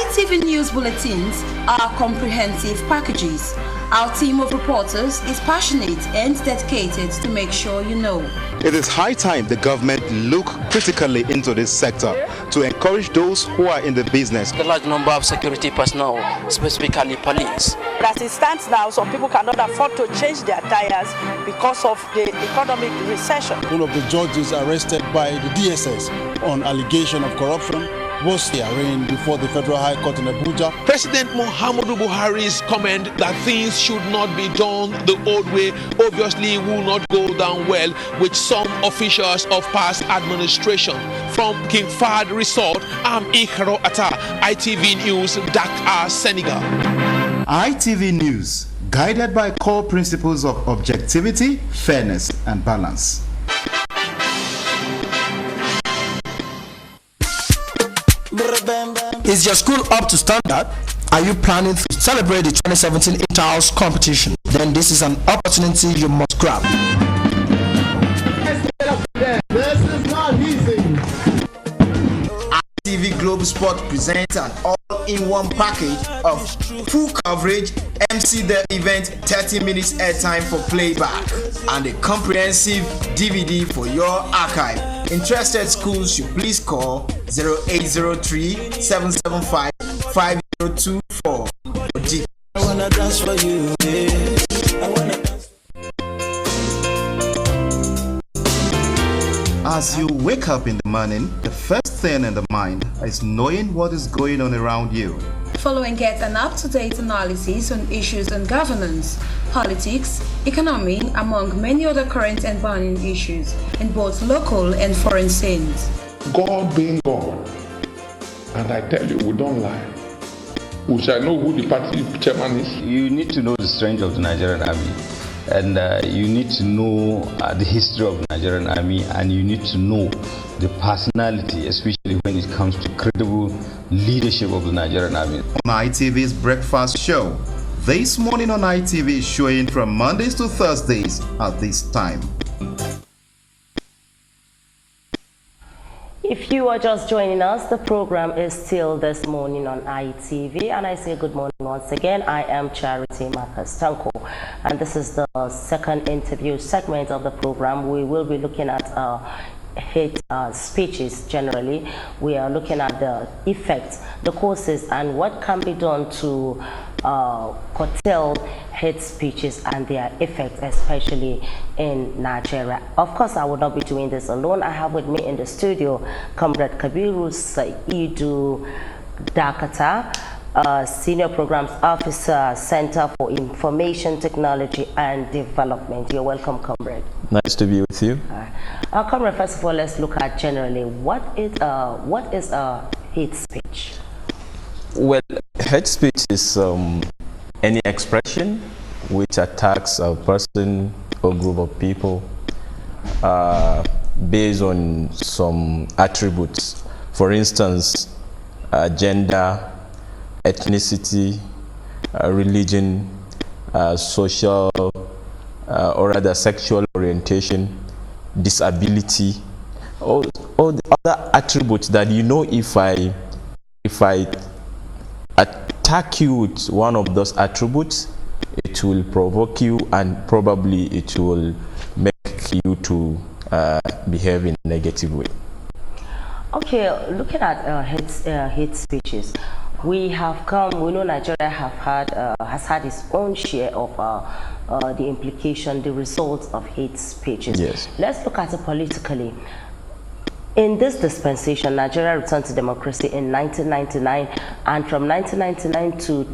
ITV News Bulletins are comprehensive packages. Our team of reporters is passionate and dedicated to make sure you know. It is high time the government look critically into this sector to encourage those who are in the business. The large number of security personnel, specifically police. As it stands now, some people cannot afford to change their tires because of the economic recession. One of the judges arrested by the DSS on allegation of corruption was arraigned before the Federal High Court in Abuja. President Muhammadu Buhari's comment that things should not be done the old way obviously will not go down well with some officials of past administration. From King Fahd Resort, I'm Ikaro Atta, ITV News, Dakar, Senegal. ITV News, guided by core principles of objectivity, fairness, and balance. Is your school up to standard? Are you planning to celebrate the 2017 Inter-House competition? Then this is an opportunity you must grab. This is not easy. ITV Global Sport presents an all-in-one package of full coverage, MC the event, 30 minutes airtime for playback, and a comprehensive DVD for your archive. Interested schools should please call 0803-775-5024 for details. I wanna dance for you, I wanna dance. As you wake up in the morning, the first thing in the mind is knowing what is going on around you. Follow and get an up-to-date analysis on issues on governance, politics, economy, among many other current and burning issues in both local and foreign scenes. God being God, and I tell you, we don't lie. We shall know who the party chairman is. You need to know the strength of the Nigerian army, and you need to know the history of the Nigerian army, and you need to know the personality, especially when it comes to credible leadership of the Nigerian army. On ITV's breakfast show, this morning on ITV, showing from Mondays to Thursdays at this time. If you are just joining us, the program is still This Morning on ITV, and I say good morning once again. I am Charity Marcus Tanko, and this is the second interview segment of the program. We will be looking at hate speeches generally. We are looking at the effects, the causes, and what can be done to curtail hate speeches and their effects, especially in Nigeria. Of course, I would not be doing this alone. I have with me in the studio Comrade Kabiru Saidu Dakata, Senior Programs Officer, Center for Information Technology and Development. You're welcome, Comrade. Nice to be with you. Comrade, first of all, let's look at generally what is hate speech? Well, hate speech is any expression which attacks a person or group of people based on some attributes. For instance, gender, ethnicity, religion, social or rather sexual orientation, disability, all the other attributes that, you know, if I attack you with one of those attributes, it will provoke you and probably it will make you to behave in a negative way. Okay, looking at hate speeches, we know Nigeria has had its own share of the implication, the results of hate speeches. Yes. Let's look at it politically. In this dispensation, Nigeria returned to democracy in 1999, and from 1999 to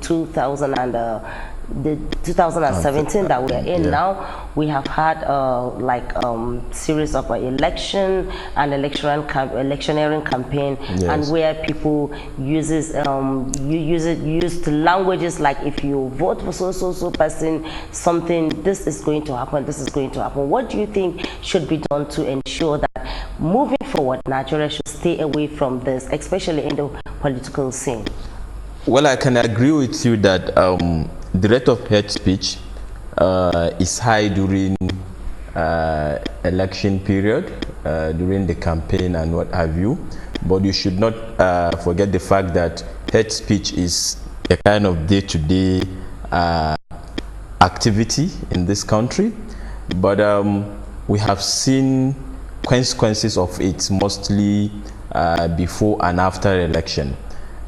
2017 that we are in now, we have had series of election and electioneering campaign, yes, and where people use languages like, if you vote for so person, something, this is going to happen, this is going to happen. What do you think should be done to ensure that moving forward Nigeria should stay away from this, especially in the political scene? Well, I can agree with you that the rate of hate speech is high during election period, during the campaign and what have you. But you should not forget the fact that hate speech is a kind of day-to-day activity in this country, but we have seen consequences of it mostly before and after election.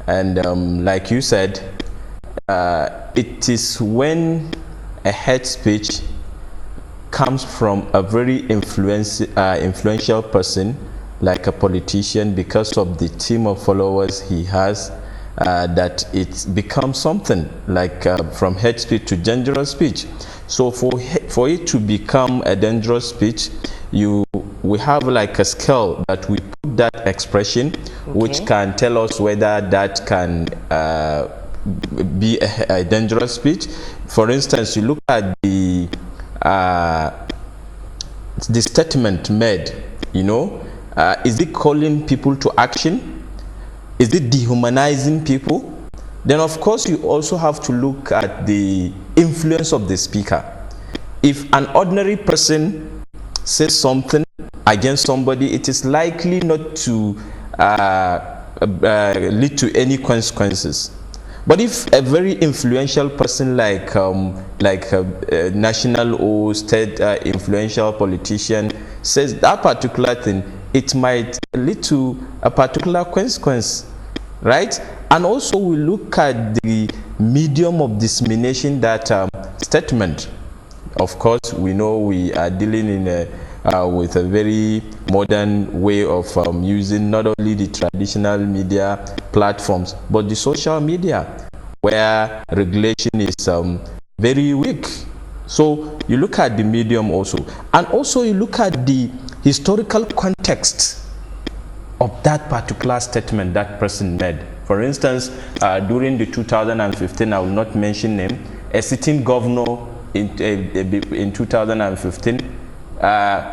And like you said, it is when a hate speech comes from a very influential person, like a politician, because of the team of followers he has, that it becomes something like from hate speech to dangerous speech. So for it to become a dangerous speech, we have like a scale that we put that expression, which can tell us whether that can be a dangerous speech. For instance, you look at the statement made, is it calling people to action? Is it dehumanizing people? Then of course you also have to look at the influence of the speaker. If an ordinary person says something against somebody, it is likely not to lead to any consequences. But if a very influential person like a national or state influential politician says that particular thing, it might lead to a particular consequence, right? And also we look at the medium of dissemination that statement. Of course, we know we are dealing with a very modern way of using not only the traditional media platforms, but the social media, where regulation is very weak. So you look at the medium also, and also you look at the historical context of that particular statement that person made. For instance, during the 2015, I will not mention name, a sitting governor in 2015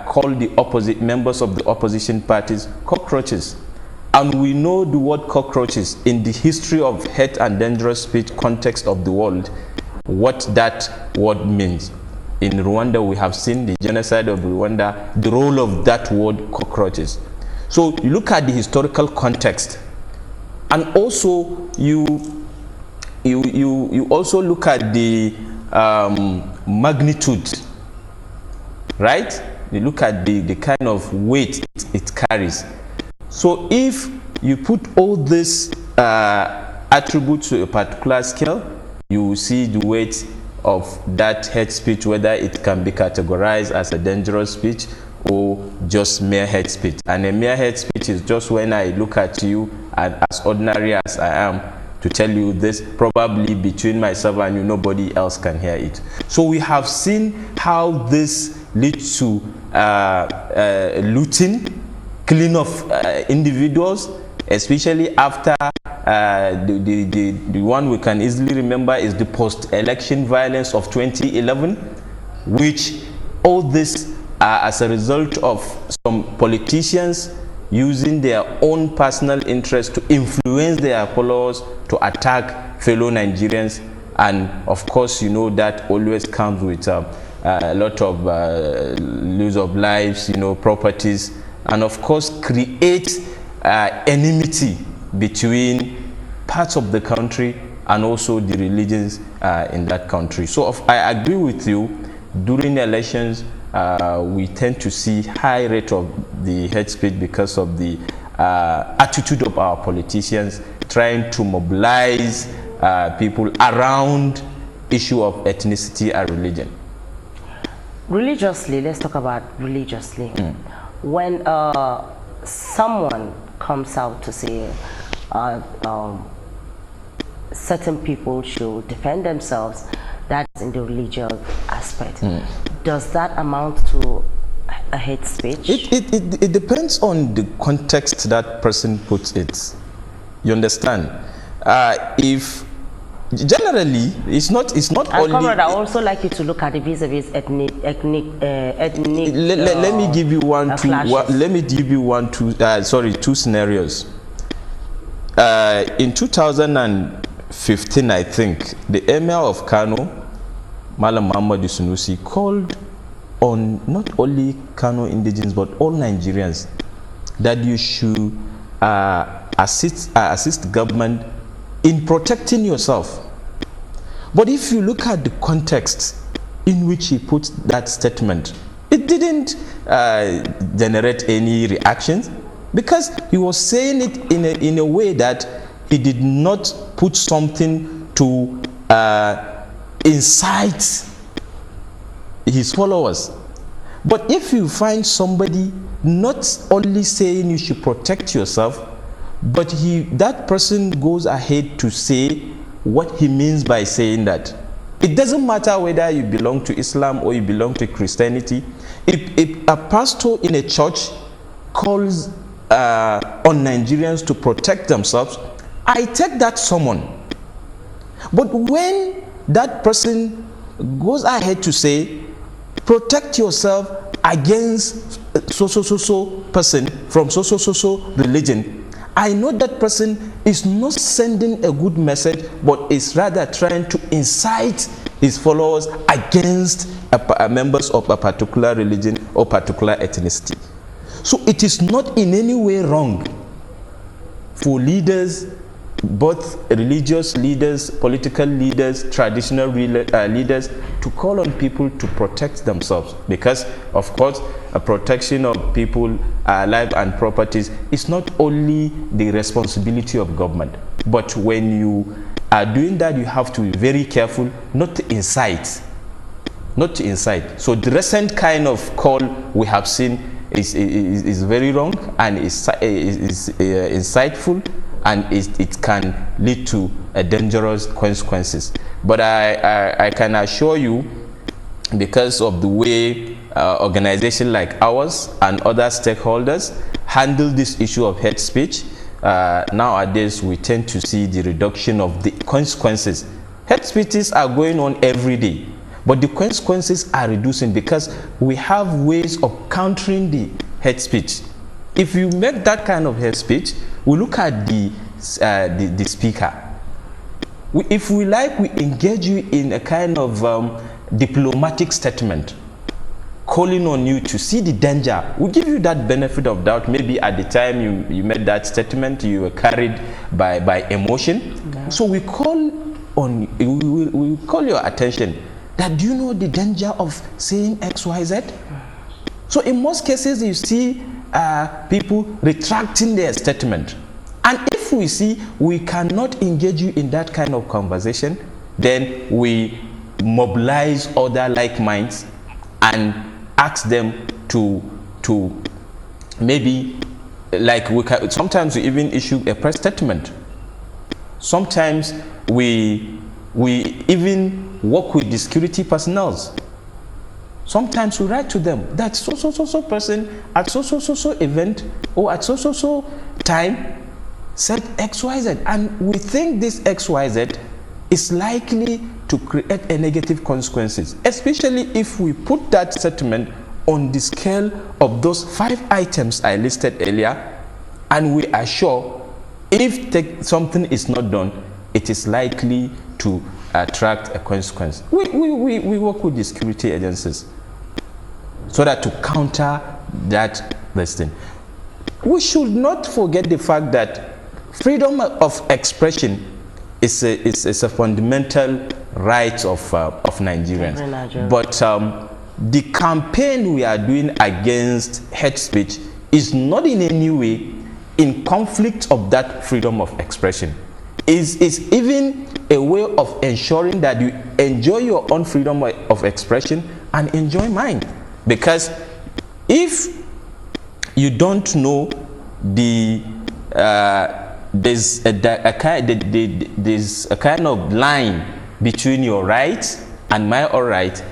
called the members of the opposition parties cockroaches. And we know the word cockroaches in the history of hate and dangerous speech context of the world, what that word means. In Rwanda, we have seen the genocide of Rwanda, the role of that word cockroaches. So you look at the historical context, and also you also look at the magnitude, right? You look at the kind of weight it carries. So if you put all this attributes to a particular scale, you will see the weight of that hate speech, whether it can be categorized as a dangerous speech or just mere hate speech. And a mere hate speech is just when I look at you, and as ordinary as I am, to tell you this, probably between myself and you, nobody else can hear it. So we have seen how this leads to looting, killing of individuals, especially after the one we can easily remember is the post-election violence of 2011, which all this as a result of some politicians using their own personal interest to influence their followers to attack fellow Nigerians. And of course, you know, that always comes with a lot of loss of lives, properties, and of course create enmity between parts of the country and also the religions in that country. So I agree with you, during elections we tend to see high rate of the hate speech because of the attitude of our politicians trying to mobilize people around issue of ethnicity and religion. Religiously, let's talk about religiously. When someone comes out to say certain people should defend themselves, that's in the religious aspect. Does that amount to a hate speech? It depends on the context that person puts it. You understand? If generally it's not and only. Comrade, I also like you to look at the vis-a-vis ethnic. Let me give you two scenarios. In 2015, I think the Emir of Kano, Malam Muhammad Sunusi, called on not only Kano indigenes but all Nigerians that you should assist government in protecting yourself. But if you look at the context in which he put that statement, it didn't generate any reactions, because he was saying it in a way that he did not put something to incite his followers. But if you find somebody not only saying you should protect yourself, but that person goes ahead to say what he means by saying that. It doesn't matter whether you belong to Islam or you belong to Christianity. If a pastor in a church calls on Nigerians to protect themselves, I take that sermon. But when that person goes ahead to say, protect yourself against so person from so religion, I know that person is not sending a good message, but is rather trying to incite his followers against members of a particular religion or particular ethnicity. So it is not in any way wrong for leaders, both religious leaders, political leaders, traditional leaders, to call on people to protect themselves, because of course a protection of people, life and properties is not only the responsibility of government, but when you are doing that, you have to be very careful not to incite. So the recent kind of call we have seen is very wrong and is insightful, and it can lead to dangerous consequences. But I can assure you, because of the way organizations like ours and other stakeholders handle this issue of hate speech, nowadays we tend to see the reduction of the consequences. Hate speeches are going on every day, but the consequences are reducing because we have ways of countering the hate speech. If you make that kind of hate speech, we look at the speaker. If we like, we engage you in a kind of diplomatic statement, calling on you to see the danger. We give you that benefit of doubt. Maybe at the time you made that statement, you were carried by emotion. Yeah. So we call on we call your attention that, do you know the danger of saying XYZ? So in most cases, you see people retracting their statement. And if we see we cannot engage you in that kind of conversation, then we mobilize other like minds and ask them to maybe, like sometimes we even issue a press statement. Sometimes we even work with the security personnel. Sometimes we write to them that so person at so event or at so time said XYZ, and we think this XYZ is likely to create a negative consequences, especially if we put that statement on the scale of those 5 items I listed earlier, and we are sure if something is not done, it is likely to attract a consequence. We work with the security agencies so that to counter that thing. We should not forget the fact that freedom of expression is a fundamental right of Nigerians. But the campaign we are doing against hate speech is not in any way in conflict of that freedom of expression. Is even a way of ensuring that you enjoy your own freedom of expression and enjoy mine. Because if you don't know there's a kind of line between your right and my all right,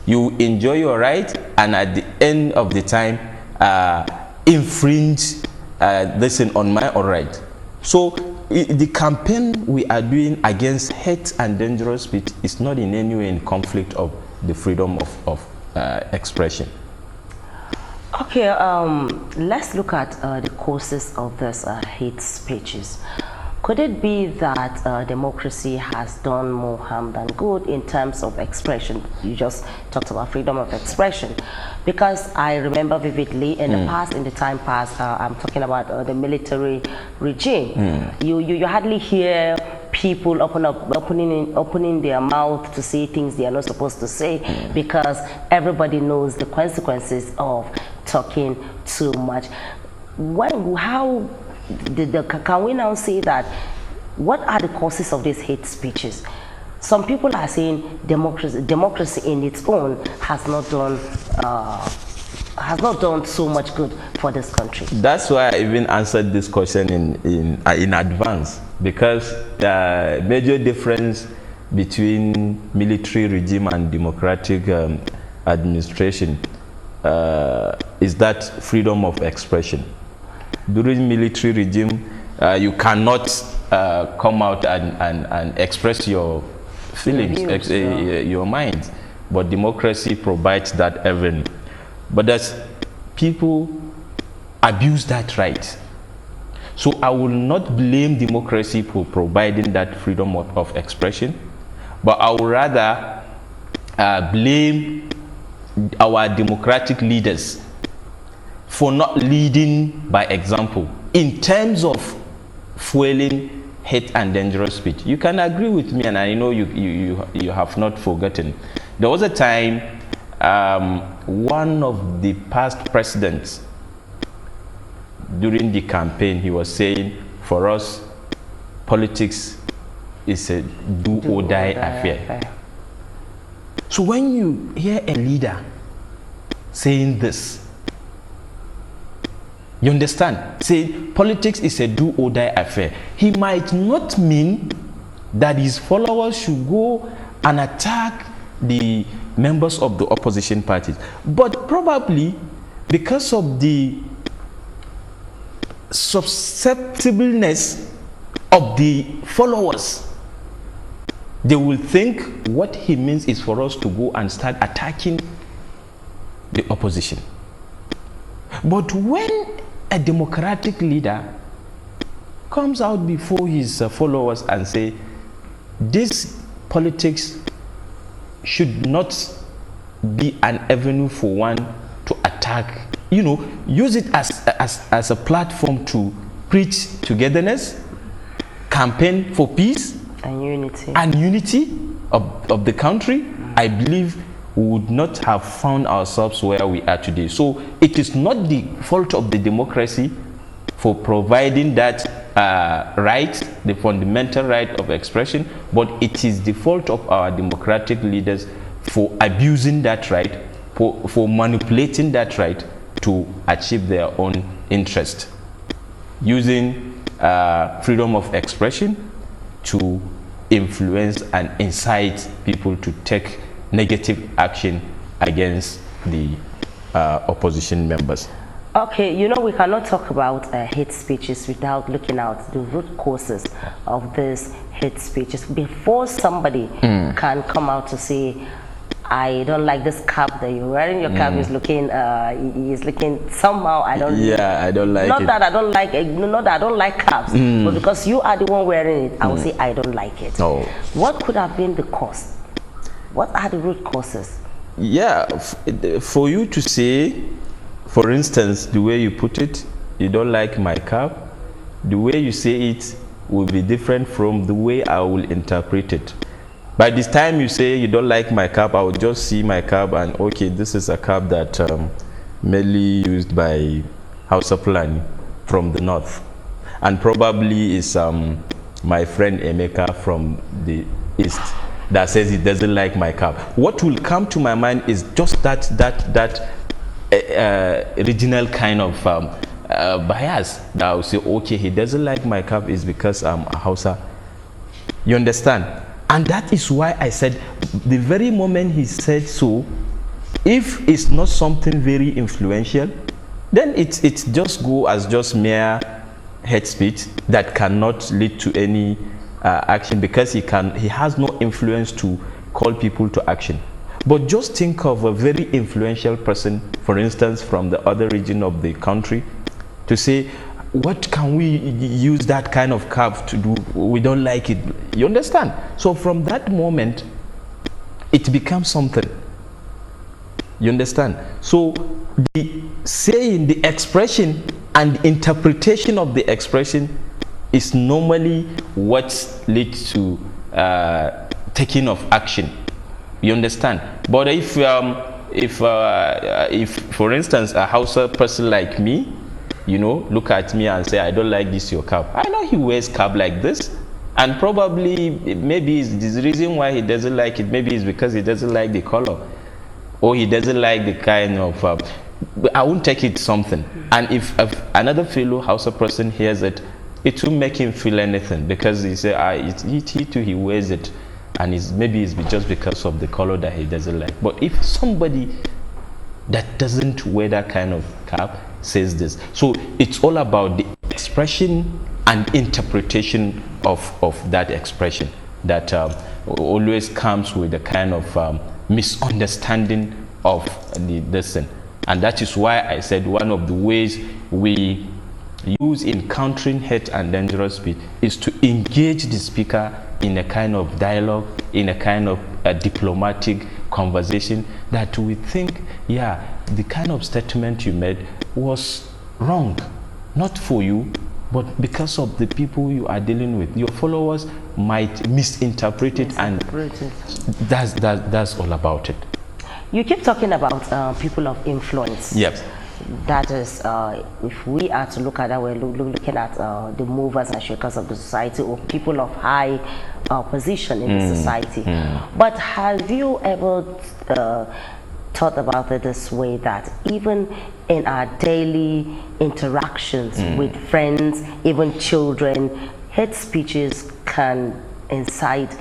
you enjoy your right and at the end of the time infringe this on my all right. So the campaign we are doing against hate and dangerous speech is not in any way in conflict of the freedom of expression. Okay, let's look at the causes of this hate speeches. Could it be that democracy has done more harm than good in terms of expression? You just talked about freedom of expression. Because I remember vividly in the past, in the time past, I'm talking about the military regime. You hardly hear people opening their mouth to say things they are not supposed to say, because everybody knows the consequences of talking too much. Can we now say that, what are the causes of these hate speeches? Some people are saying democracy in its own has not done so much good for this country. That's why I even answered this question in advance, because the major difference between military regime and democratic administration is that freedom of expression. During military regime, you cannot come out and express your feelings, your mind, but democracy provides that avenue. But as people abuse that right, so I will not blame democracy for providing that freedom of expression, but I would rather blame our democratic leaders for not leading by example in terms of fueling hate and dangerous speech. You can agree with me, and I know you have not forgotten. There was a time one of the past presidents, during the campaign, he was saying, for us, politics is a do or die affair. So when you hear a leader saying this, you understand? Say politics is a do or die affair. He might not mean that his followers should go and attack the members of the opposition parties, but probably because of the susceptibleness of the followers, they will think what he means is for us to go and start attacking the opposition. But when a democratic leader comes out before his followers and say, this politics should not be an avenue for one to attack, use it as a platform to preach togetherness, campaign for peace and unity of the country, I believe we would not have found ourselves where we are today. So it is not the fault of the democracy for providing that right, the fundamental right of expression, but it is the fault of our democratic leaders for abusing that right, for manipulating that right to achieve their own interest, using freedom of expression to influence and incite people to take negative action against the opposition members. Okay, we cannot talk about hate speeches without looking at the root causes of these hate speeches. Before somebody can come out to say, I don't like this cap that you're wearing, your cap is looking somehow, I don't like it. Not that I don't like it, not that I don't like caps, but because you are the one wearing it, I will say I don't like it. What could have been the cause? What are the root causes? Yeah, for you to say, for instance, the way you put it, you don't like my cap, the way you say it will be different from the way I will interpret it. By this time you say you don't like my cap, I will just see my cap and okay, this is a cap that mainly used by Hausa Fulani from the north, and probably is my friend Emeka from the east that says he doesn't like my cap. What will come to my mind is just that regional kind of bias that I will say, okay, he doesn't like my cap is because I'm a Hausa. You understand? And that is why I said, the very moment he said so, if it's not something very influential, then it just go as just mere hate speech that cannot lead to any action, because he has no influence to call people to action. But just think of a very influential person, for instance, from the other region of the country, to say, what can we use that kind of cap to do? We don't like it. You understand? So from that moment, it becomes something. You understand? So the saying, the expression and interpretation of the expression is normally what leads to taking of action. You understand? But if for instance a Hausa person like me, you know, look at me and say, I don't like this your cap. I know he wears cap like this, and probably maybe the reason why he doesn't like it, maybe it's because he doesn't like the color, or he doesn't like the kind of I won't take it something. And if another fellow Hausa person hears it, it won't make him feel anything, because he say, he too, he wears it, and maybe it's just because of the color that he doesn't like. But if somebody that doesn't wear that kind of cap says this, so it's all about the expression and interpretation of that expression that always comes with a kind of misunderstanding of the lesson. And that is why I said one of the ways we use in countering hate and dangerous speech is to engage the speaker in a kind of dialogue, in a kind of diplomatic conversation, that we think, yeah, the kind of statement you made was wrong, not for you, but because of the people you are dealing with. Your followers might misinterpret it, and that's all about it. You keep talking about people of influence. Yep. That is, if we are to look at that, we're looking at the movers and shakers of the society, or people of high position in the society. But have you ever thought about it this way, that even in our daily interactions with friends, even children, hate speeches can incite,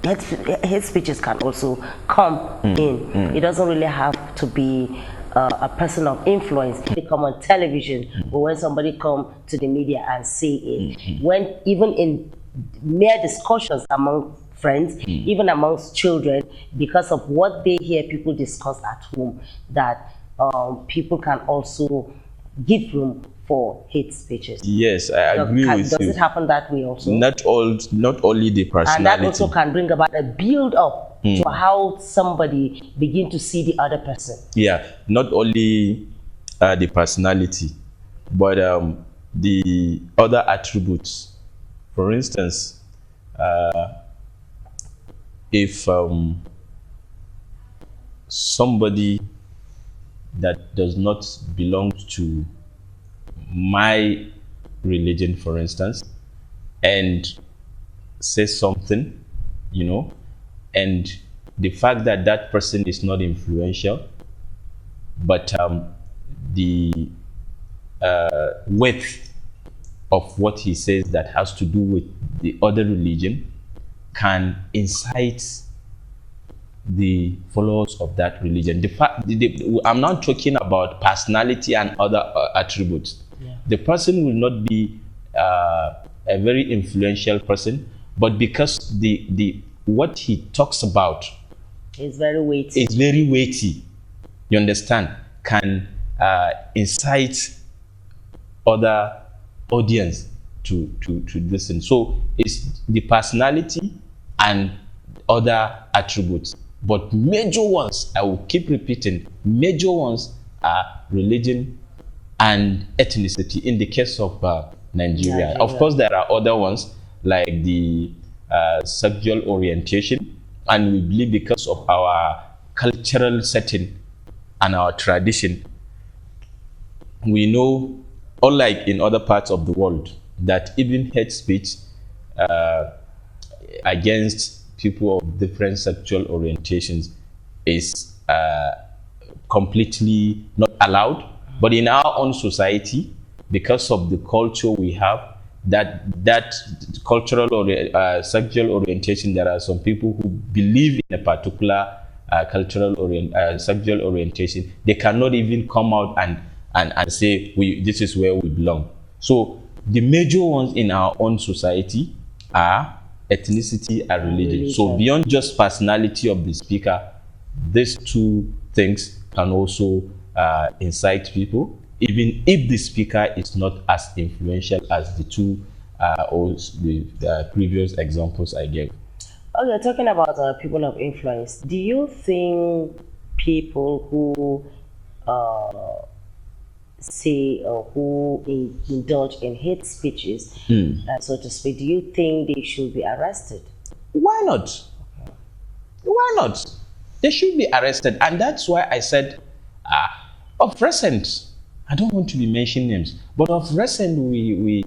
hate speeches can also come in. It doesn't really have to be a person of influence. They come on television, or when somebody come to the media and say it, when even in mere discussions among friends, even amongst children, because of what they hear people discuss at home, that people can also give room for hate speeches. Yes, I agree with you. Does it happen that way also? Not only the personality. And that also can bring about a build-up to how somebody begin to see the other person. Yeah, not only the personality, but the other attributes. For instance, if somebody that does not belong to my religion, for instance, and says something, you know, and the fact that that person is not influential, but the width of what he says that has to do with the other religion can incite the followers of that religion. I'm not talking about personality and other attributes. Yeah. The person will not be a very influential person, but because the what he talks about is very weighty. It's very weighty. You understand? Can incite other audience to listen. So it's the personality and other attributes. But major ones, I will keep repeating, major ones are religion and ethnicity in the case of Nigeria. Of course, there are other ones like the sexual orientation, and we believe because of our cultural setting and our tradition, we know, unlike in other parts of the world, that even hate speech against people of different sexual orientations is completely not allowed. But in our own society, because of the culture we have, that cultural or sexual orientation, there are some people who believe in a particular cultural sexual orientation. They cannot even come out and say this is where we belong. So the major ones in our own society are ethnicity and religion. So beyond just personality of the speaker, these two things can also incite people, even if the speaker is not as influential as the two or the previous examples I gave. Okay, talking about people of influence, do you think people who say, who indulge in hate speeches, so to speak, do you think they should be arrested? Why not? Why not? They should be arrested. And that's why I said, of recent, I don't want to be mentioning names, but of recent we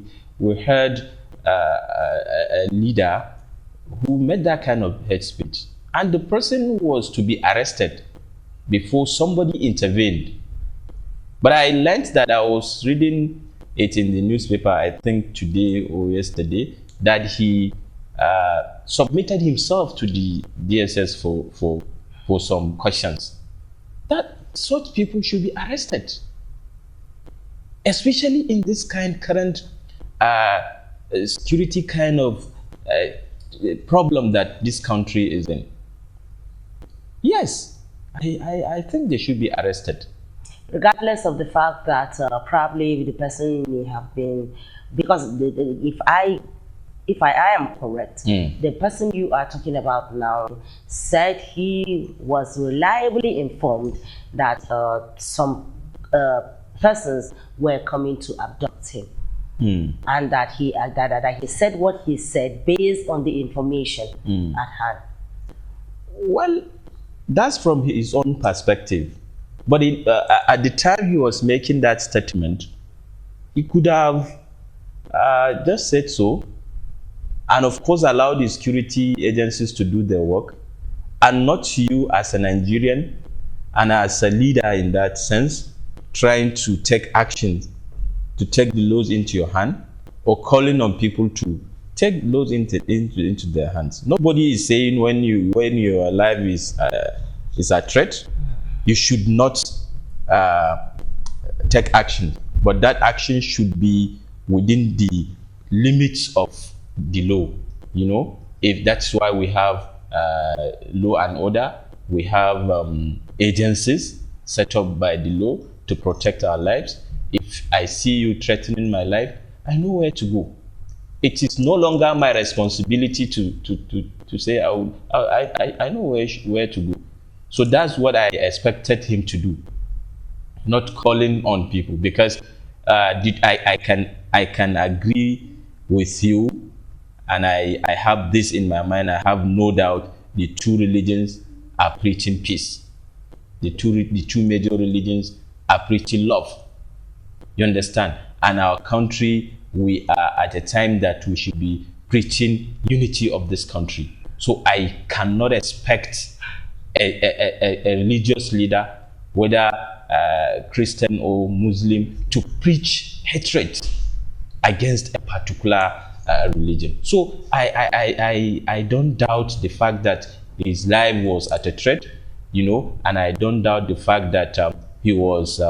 heard a leader who made that kind of hate speech. And the person was to be arrested before somebody intervened. But I learned that, I was reading it in the newspaper, I think today or yesterday, that he submitted himself to the DSS for some questions. That such people should be arrested, especially in this current security kind of problem that this country is in. Yes, I think they should be arrested. Regardless of the fact that probably the person may have been, because if I am correct, the person you are talking about now said he was reliably informed that some persons were coming to abduct him, and that he said what he said based on the information at hand. Well, that's from his own perspective. But at the time he was making that statement, he could have just said so, and of course allowed the security agencies to do their work, and not you as a Nigerian and as a leader in that sense trying to take action, to take the laws into your hand, or calling on people to take laws into their hands. Nobody is saying when your life is a threat, you should not take action, but that action should be within the limits of the law. You know, if that's why we have law and order, we have agencies set up by the law to protect our lives. If I see you threatening my life, I know where to go. It is no longer my responsibility to say I know where to go. So that's what I expected him to do, not calling on people, because I can agree with you, and I have this in my mind. I have no doubt the two religions are preaching peace. The two major religions are preaching love. You understand? And our country, we are at a time that we should be preaching unity of this country. So I cannot expect a religious leader, whether Christian or Muslim, to preach hatred against a particular religion. So I don't doubt the fact that his life was at a threat, you know, and I don't doubt the fact that he was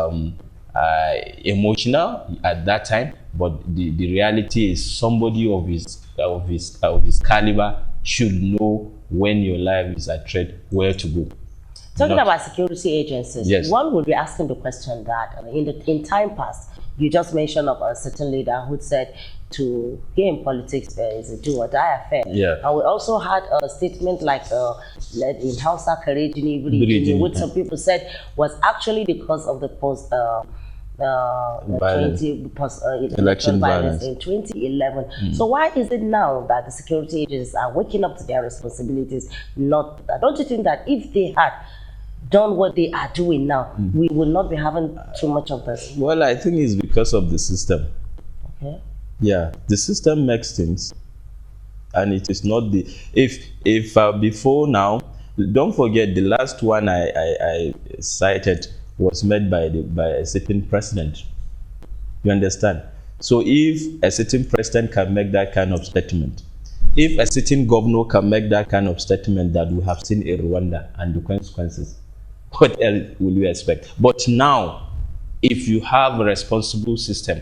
emotional at that time. But the reality is, somebody of his caliber should know when your life is at threat, where to go. Talking about security agencies, yes, one would be asking the question that in time past, you just mentioned of a certain leader who said to be in politics is a do or die affair. Yeah. And we also had a statement like in Hausa Karejini, which some people said was actually because of the election violence in 2011. So why is it now that the security agencies are waking up to their responsibilities? Don't you think that if they had done what they are doing now, we will not be having too much of this? Well, I think it's because of the system. Okay. Yeah, the system makes things, and it is not the if before now. Don't forget, the last one I cited was made by a sitting president. You understand? So if a sitting president can make that kind of statement, if a sitting governor can make that kind of statement that we have seen in Rwanda and the consequences, what else will you expect? But now, if you have a responsible system,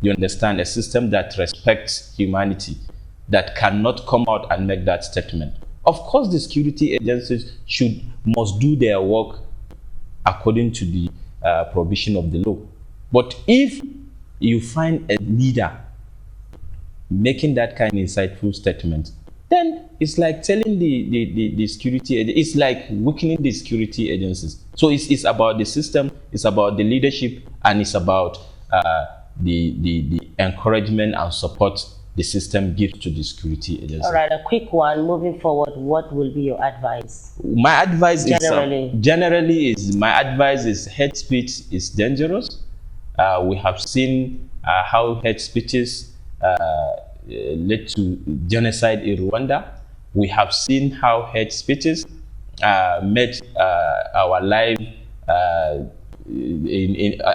you understand, a system that respects humanity, that cannot come out and make that statement, of course the security agencies must do their work according to the provision of the law. But if you find a leader making that kind of insightful statement, then it's like telling the security, it's like weakening the security agencies. So it's about the system, It's about the leadership, and it's about the encouragement and support the system gives to the security agency. All right, a quick one. Moving forward, what will be your advice? My advice generally my advice is hate speech is dangerous. We have seen how hate speeches led to genocide in Rwanda. We have seen how hate speeches made our life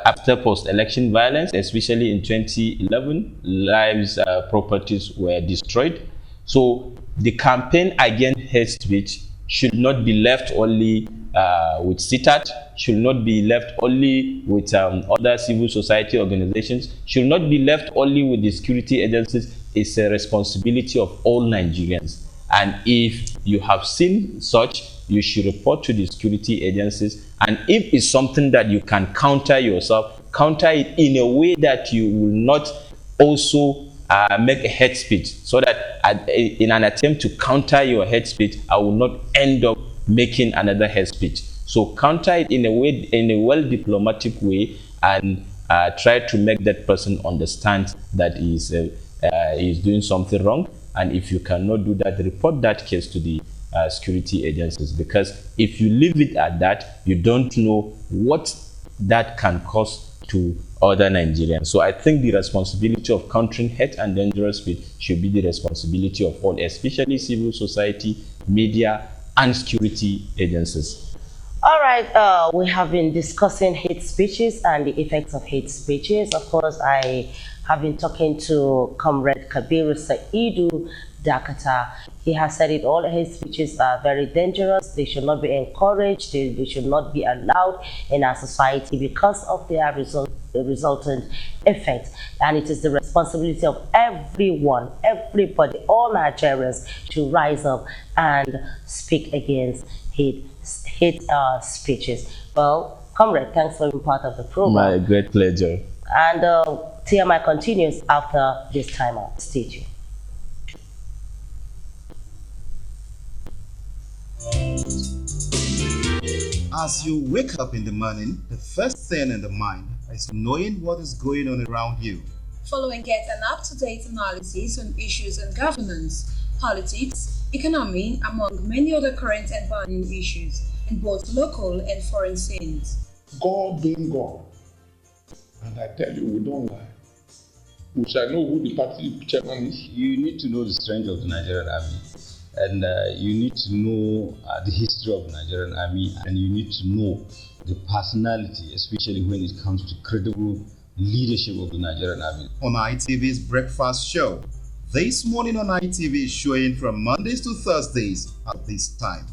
after post-election violence, especially in 2011, lives, properties were destroyed. So the campaign against hate speech should not be left only with CITAT, should not be left only with other civil society organizations, should not be left only with the security agencies. It's a responsibility of all Nigerians. And if you have seen such, you should report to the security agencies. And if it's something that you can counter yourself, counter it in a way that you will not also make a hate speech, so that in an attempt to counter your hate speech, I will not end up making another hate speech. So counter it in a way, in a well diplomatic way, and try to make that person understand that he is doing something wrong. And if you cannot do that, report that case to the security agencies, because if you leave it at that, you don't know what that can cause to other Nigerians. So I think the responsibility of countering hate and dangerous speech should be the responsibility of all, especially civil society, media, and security agencies. All right, we have been discussing hate speeches and the effects of hate speeches. Of course, I have been talking to Comrade Kabiru Saidu Dakata. He has said it all. Hate speeches are very dangerous. They should not be encouraged. They should not be allowed in our society because of their resultant effects. And it is the responsibility of everyone, everybody, all Nigerians to rise up and speak against hate speeches. Well, Comrade, thanks for being part of the program. My great pleasure. And TMI continues after this time out. Stay tuned. As you wake up in the morning, the first thing in the mind is knowing what is going on around you. Follow and get an up-to-date analysis on issues in governance, politics, economy, among many other current and burning issues in both local and foreign scenes. God being God, and I tell you, we don't lie. We shall know who the party chairman is. You need to know the strength of the Nigerian army, and you need to know the history of the Nigerian army, and you need to know the personality, especially when it comes to credible leadership of the Nigerian army. On ITV's Breakfast Show, this morning on ITV is showing from Mondays to Thursdays at this time.